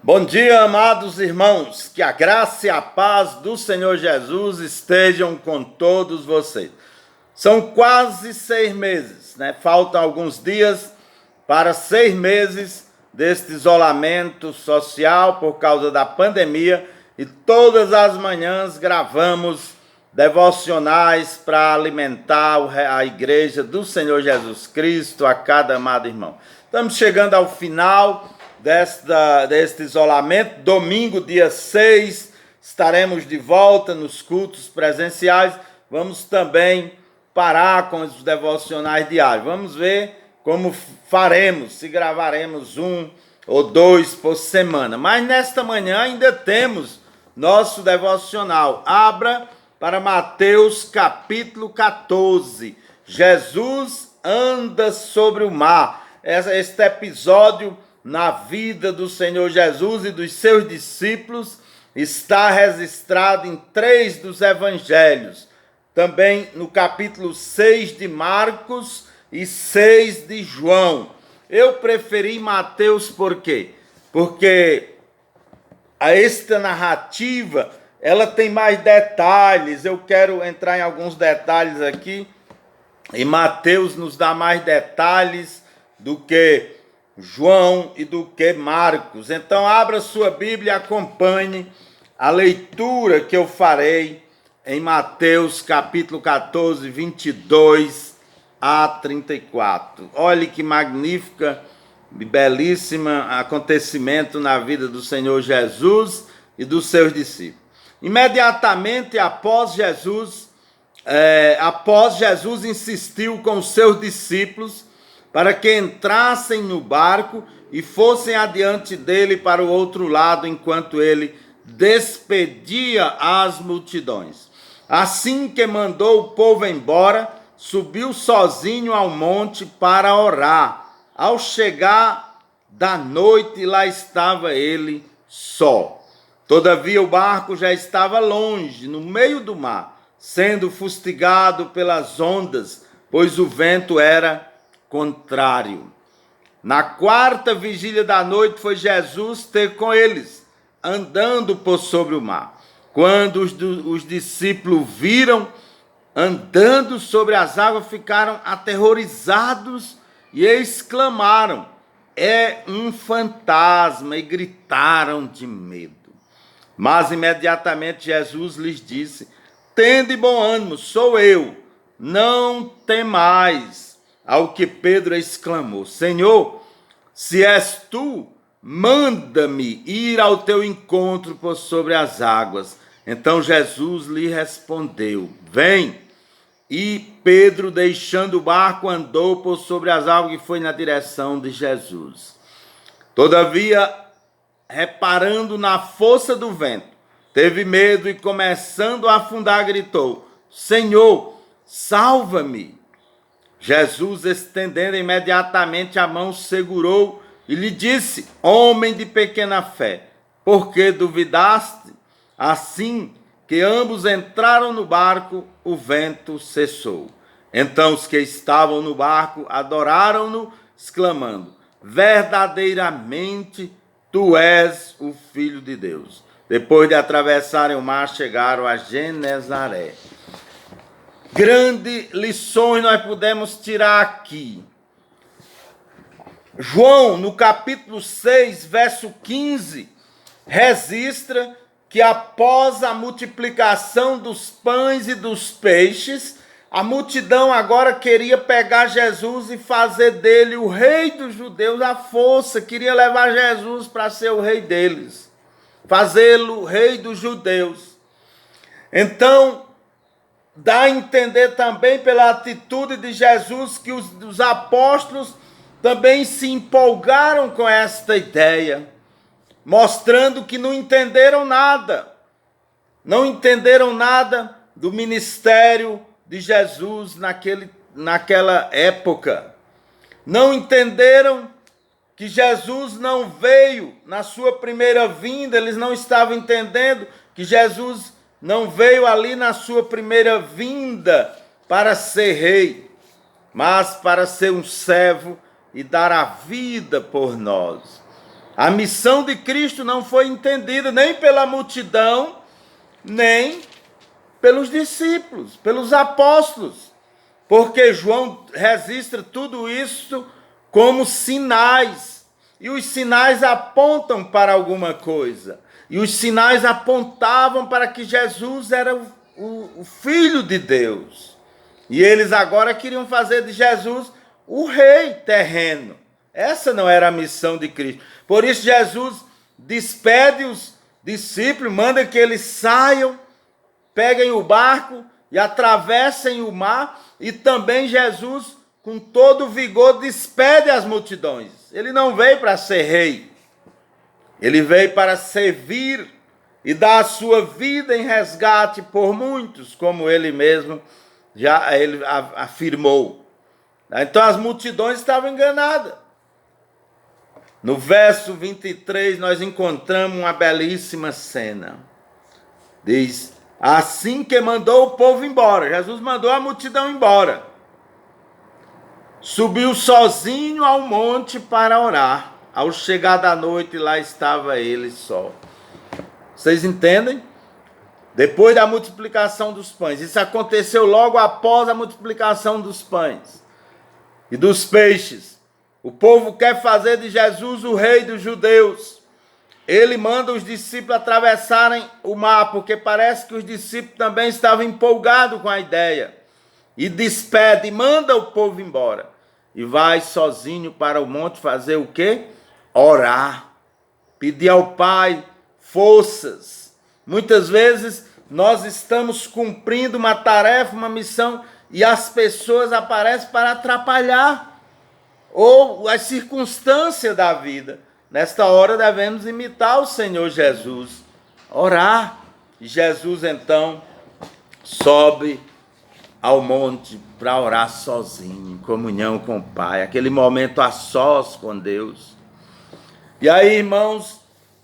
Bom dia, amados irmãos, que a graça e a paz do Senhor Jesus estejam com todos vocês. São quase 6 meses, né? Faltam alguns dias para 6 meses deste isolamento social por causa da pandemia e todas as manhãs gravamos devocionais para alimentar a igreja do Senhor Jesus Cristo, a cada amado irmão. Estamos chegando ao final deste isolamento. Domingo, dia 6, estaremos de volta nos cultos presenciais. Vamos também parar com os devocionais diários. Vamos ver como faremos, se gravaremos 1 ou 2 por semana. Mas nesta manhã ainda temos nosso devocional. Abra para Mateus capítulo 14. Jesus anda sobre o mar. Este episódio na vida do Senhor Jesus e dos seus discípulos está registrado em 3 dos evangelhos, também no capítulo 6 de Marcos e 6 de João. Eu preferi Mateus por quê? Porque esta narrativa, ela tem mais detalhes. Eu quero entrar em alguns detalhes aqui, e Mateus nos dá mais detalhes do que João e do que Marcos. Então abra sua Bíblia e acompanhe a leitura que eu farei em Mateus capítulo 14, 22 a 34. Olhe que magnífica e belíssima acontecimento na vida do Senhor Jesus e dos seus discípulos. Imediatamente após Jesus insistiu com os seus discípulos para que entrassem no barco e fossem adiante dele para o outro lado, enquanto ele despedia as multidões. Assim que mandou o povo embora, subiu sozinho ao monte para orar. Ao chegar da noite, lá estava ele só. Todavia o barco já estava longe, no meio do mar, sendo fustigado pelas ondas, pois o vento era contrário. Na 4ª vigília da noite foi Jesus ter com eles, andando por sobre o mar. Quando os discípulos viram andando sobre as águas, ficaram aterrorizados e exclamaram: "É um fantasma!" e gritaram de medo. Mas imediatamente Jesus lhes disse: "Tende bom ânimo, sou eu, não temais." Ao que Pedro exclamou: "Senhor, se és tu, manda-me ir ao teu encontro por sobre as águas." Então Jesus lhe respondeu: "Vem." E Pedro, deixando o barco, andou por sobre as águas e foi na direção de Jesus. Todavia, reparando na força do vento, teve medo e, começando a afundar, gritou: "Senhor, salva-me." Jesus, estendendo imediatamente a mão, segurou e lhe disse: "Homem de pequena fé, por que duvidaste?" Assim que ambos entraram no barco, o vento cessou. Então os que estavam no barco adoraram-no, exclamando: "Verdadeiramente tu és o Filho de Deus." Depois de atravessarem o mar, chegaram a Genezaré. Grandes lições nós podemos tirar aqui. João, no capítulo 6, verso 15, registra que após a multiplicação dos pães e dos peixes, a multidão agora queria pegar Jesus e fazer dele o rei dos judeus à força, queria levar Jesus para ser o rei deles, fazê-lo rei dos judeus. Então, dá a entender também pela atitude de Jesus que os apóstolos também se empolgaram com esta ideia, mostrando que não entenderam nada do ministério de Jesus naquela época. Não entenderam que Jesus não veio na sua primeira vinda, eles não estavam entendendo que Jesus não veio ali na sua primeira vinda para ser rei, mas para ser um servo e dar a vida por nós. A missão de Cristo não foi entendida nem pela multidão, nem pelos discípulos, pelos apóstolos, porque João registra tudo isso como sinais, e os sinais apontam para alguma coisa, e os sinais apontavam para que Jesus era o Filho de Deus, e eles agora queriam fazer de Jesus o rei terreno. Essa não era a missão de Cristo. Por isso Jesus despede os discípulos, manda que eles saiam, peguem o barco e atravessem o mar, e também Jesus, com todo vigor, despede as multidões. Ele não veio para ser rei, ele veio para servir e dar a sua vida em resgate por muitos, como ele mesmo já ele afirmou. Então as multidões estavam enganadas. No verso 23 nós encontramos uma belíssima cena. Diz: assim que mandou o povo embora, Jesus mandou a multidão embora, subiu sozinho ao monte para orar. Ao chegar da noite, lá estava ele só. Vocês entendem? Depois da multiplicação dos pães. Isso aconteceu logo após a multiplicação dos pães e dos peixes. O povo quer fazer de Jesus o rei dos judeus. Ele manda os discípulos atravessarem o mar, porque parece que os discípulos também estavam empolgados com a ideia. E despede, manda o povo embora. E vai sozinho para o monte fazer o quê? Orar. Pedir ao Pai forças. Muitas vezes nós estamos cumprindo uma tarefa, uma missão, e as pessoas aparecem para atrapalhar, ou as circunstâncias da vida. Nesta hora devemos imitar o Senhor Jesus, orar. E Jesus então sobe ao monte para orar sozinho, em comunhão com o Pai, aquele momento a sós com Deus. E aí, irmãos,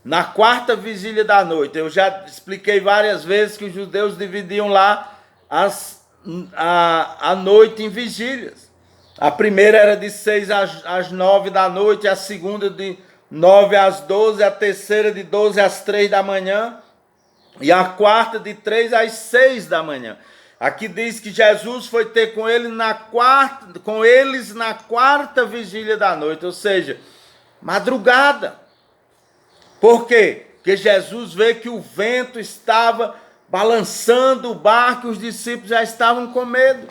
na quarta vigília da noite, eu já expliquei várias vezes que os judeus dividiam lá a noite em vigílias. A primeira era de 6 às 9 da noite, a segunda de 9 às 12, a terceira de 12 às 3 da manhã, e a quarta de 3 às 6 da manhã. Aqui diz que Jesus foi ter com eles na quarta vigília da noite, ou seja, madrugada. Por quê? Porque Jesus vê que o vento estava balançando o barco e os discípulos já estavam com medo.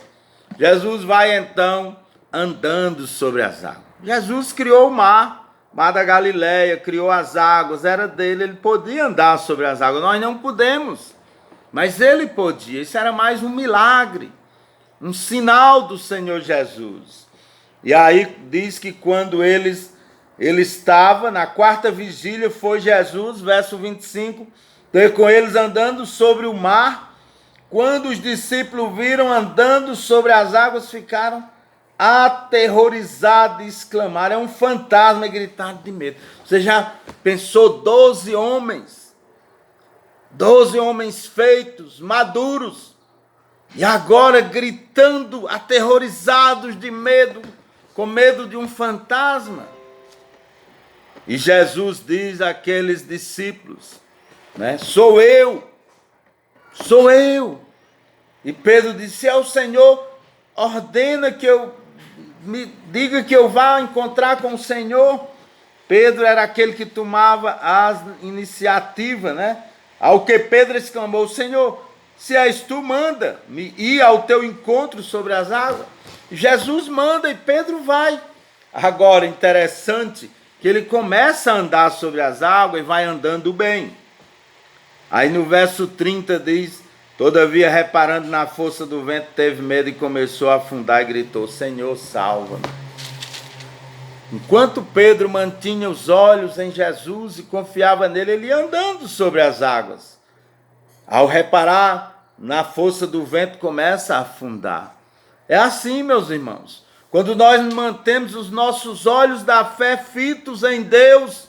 Jesus vai então andando sobre as águas. Jesus criou o mar da Galileia, criou as águas, era dele, ele podia andar sobre as águas. Nós não podemos, mas ele podia. Isso era mais um milagre, um sinal do Senhor Jesus. E aí diz que quando ele estava na quarta vigília, foi Jesus, verso 25, ter com eles andando sobre o mar. Quando os discípulos viram andando sobre as águas, ficaram aterrorizados e exclamaram: é um fantasma, e gritaram de medo. Você já pensou 12 homens feitos, maduros, e agora gritando, aterrorizados de medo, com medo de um fantasma? E Jesus diz àqueles discípulos, né? Sou eu. E Pedro disse: é o Senhor, ordena que eu me diga que eu vá encontrar com o Senhor. Pedro era aquele que tomava a iniciativa, né? Ao que Pedro exclamou: Senhor, se és tu, manda-me ir ao teu encontro sobre as águas. Jesus manda e Pedro vai. Agora, interessante que ele começa a andar sobre as águas e vai andando bem. Aí no verso 30 diz: todavia, reparando na força do vento, teve medo e começou a afundar e gritou: Senhor, salva-me. Enquanto Pedro mantinha os olhos em Jesus e confiava nele, ele ia andando sobre as águas. Ao reparar na força do vento, começa a afundar. É assim, meus irmãos. Quando nós mantemos os nossos olhos da fé fitos em Deus,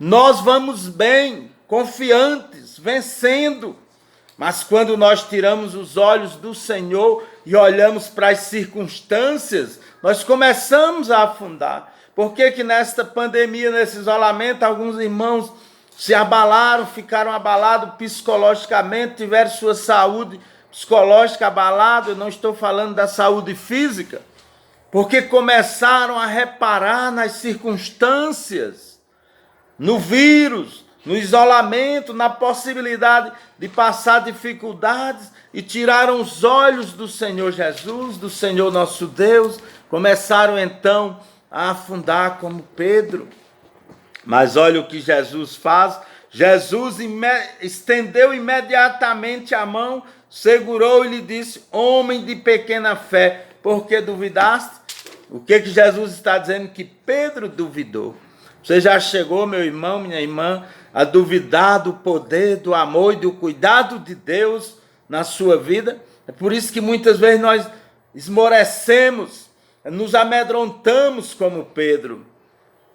nós vamos bem, confiantes, vencendo. Mas quando nós tiramos os olhos do Senhor e olhamos para as circunstâncias, nós começamos a afundar. Por que que nesta pandemia, nesse isolamento, alguns irmãos se abalaram, ficaram abalados psicologicamente, tiveram sua saúde psicológica abalada? Eu não estou falando da saúde física, porque começaram a reparar nas circunstâncias, no vírus, no isolamento, na possibilidade de passar dificuldades, e tiraram os olhos do Senhor Jesus, do Senhor nosso Deus. Começaram então a afundar como Pedro. Mas olha o que Jesus faz. Jesus estendeu imediatamente a mão, segurou e lhe disse: homem de pequena fé, por que duvidaste? O que Jesus está dizendo? Que Pedro duvidou. Você já chegou, meu irmão, minha irmã, a duvidar do poder, do amor e do cuidado de Deus na sua vida? É por isso que muitas vezes nós esmorecemos, nos amedrontamos como Pedro,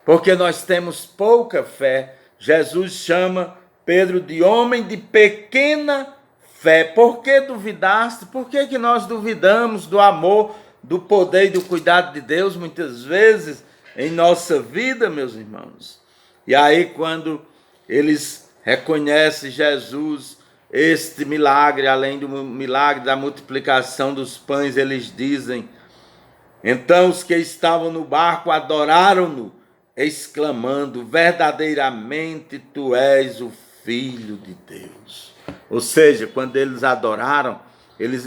porque nós temos pouca fé. Jesus chama Pedro de homem de pequena fé. Por que duvidaste? Por que que nós duvidamos do amor, do poder e do cuidado de Deus muitas vezes em nossa vida, meus irmãos? E aí, quando eles reconhecem Jesus, este milagre, além do milagre da multiplicação dos pães, eles dizem: então os que estavam no barco adoraram-no, exclamando: verdadeiramente tu és o Filho de Deus. Ou seja, quando eles adoraram, eles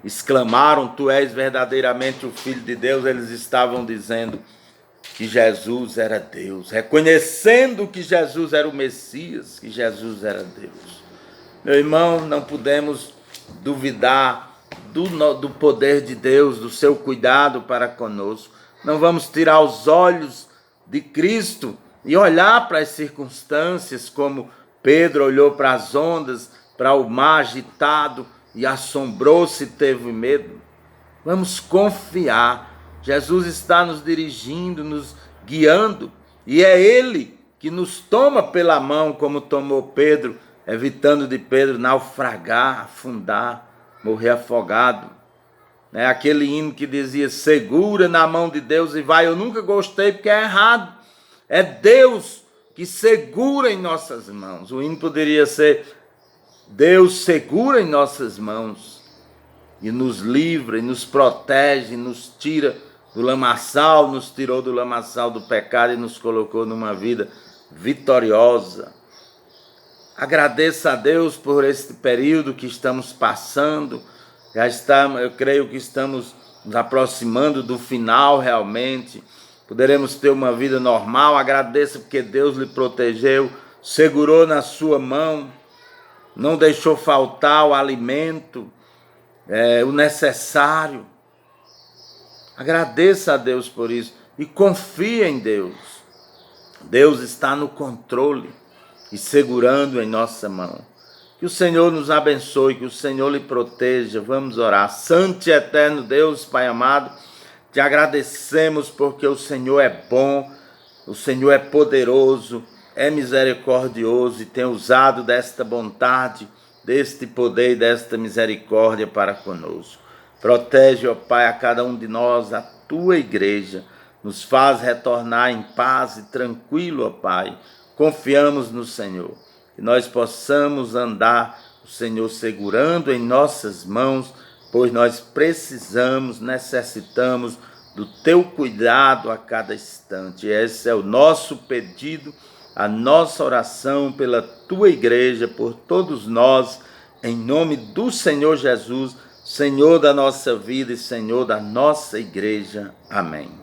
exclamaram: tu és verdadeiramente o Filho de Deus, eles estavam dizendo que Jesus era Deus, reconhecendo que Jesus era o Messias, que Jesus era Deus. Meu irmão, não podemos duvidar do poder de Deus, do seu cuidado para conosco. Não vamos tirar os olhos de Cristo e olhar para as circunstâncias como Pedro olhou para as ondas, para o mar agitado e assombrou-se e teve medo. Vamos confiar. Jesus está nos dirigindo, nos guiando, e é Ele que nos toma pela mão, como tomou Pedro, evitando de Pedro naufragar, afundar, morrer afogado. Aquele hino que dizia: segura na mão de Deus e vai. Eu nunca gostei, porque é errado. É Deus que segura em nossas mãos. O hino poderia ser: Deus segura em nossas mãos e nos livra, e nos protege, e nos tira do lamaçal, nos tirou do lamaçal do pecado e nos colocou numa vida vitoriosa. Agradeça a Deus por este período que estamos passando. Eu creio que estamos nos aproximando do final realmente. Poderemos ter uma vida normal. Agradeça porque Deus lhe protegeu, segurou na sua mão, não deixou faltar o alimento, o necessário. Agradeça a Deus por isso e confie em Deus. Deus está no controle e segurando em nossa mão. Que o Senhor nos abençoe, que o Senhor lhe proteja. Vamos orar. Santo e eterno Deus, Pai amado, te agradecemos porque o Senhor é bom, o Senhor é poderoso, é misericordioso e tem usado desta bondade, deste poder e desta misericórdia para conosco. Protege, ó Pai, a cada um de nós, a tua igreja. Nos faz retornar em paz e tranquilo, ó Pai. Confiamos no Senhor. Que nós possamos andar, o Senhor segurando em nossas mãos, pois nós precisamos, necessitamos do teu cuidado a cada instante. Esse é o nosso pedido, a nossa oração pela tua igreja, por todos nós, em nome do Senhor Jesus, Senhor da nossa vida e Senhor da nossa igreja. Amém.